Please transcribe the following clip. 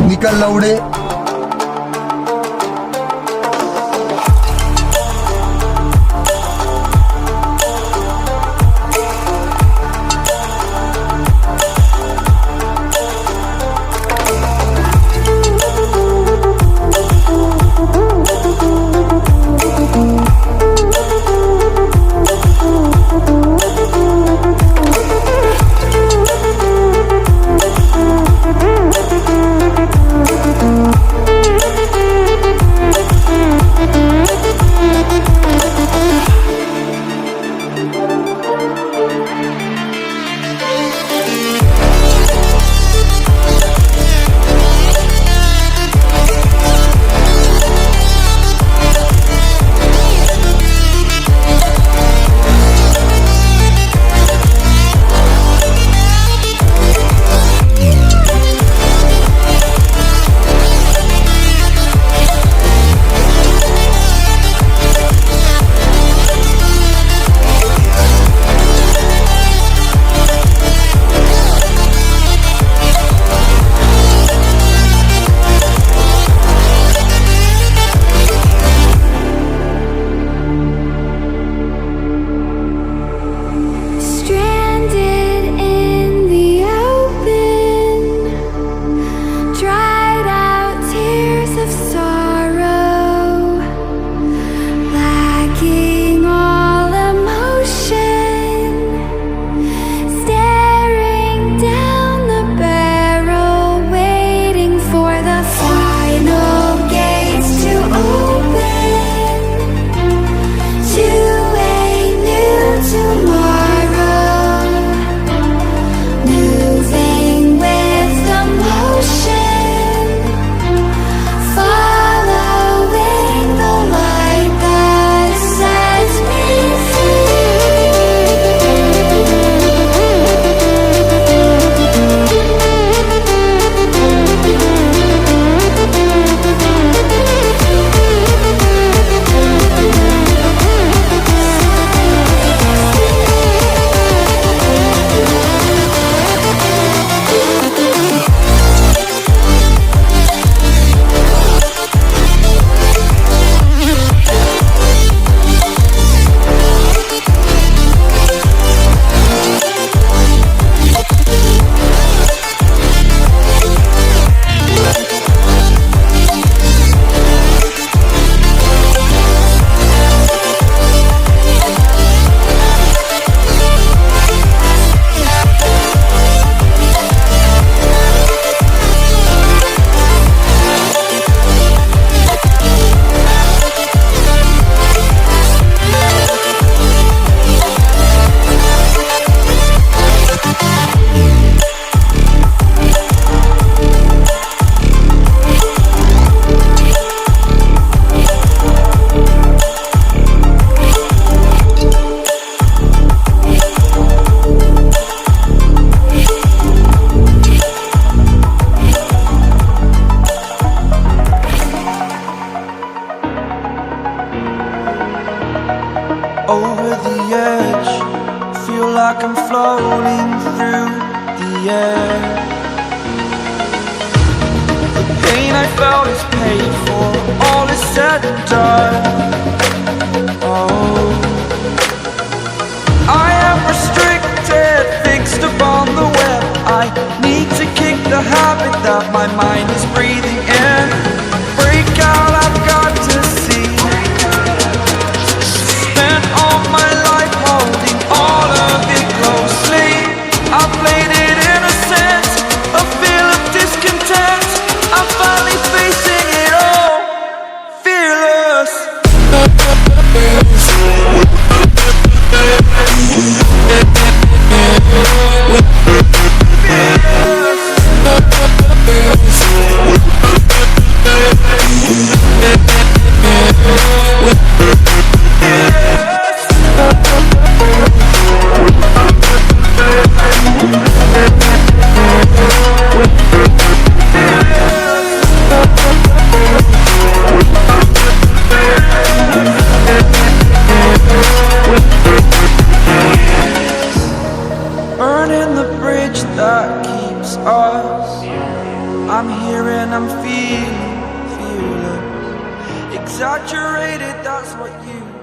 निकल लौड़े over the edge. Feel like I'm floating through the air. The pain I felt is paid for, all is said and done. Oh, I am restricted, fixed upon the web. I need to kick the habit that my mind is breathing in. Break out, I've got to see. Spent all my life holding all of it closely. I played it innocent, a feel of discontent. I'm finally facing it all, fearless. Burning the bridge that keeps keeps us. I'm here and I'm feeling fearless. Exaggerated, that's what you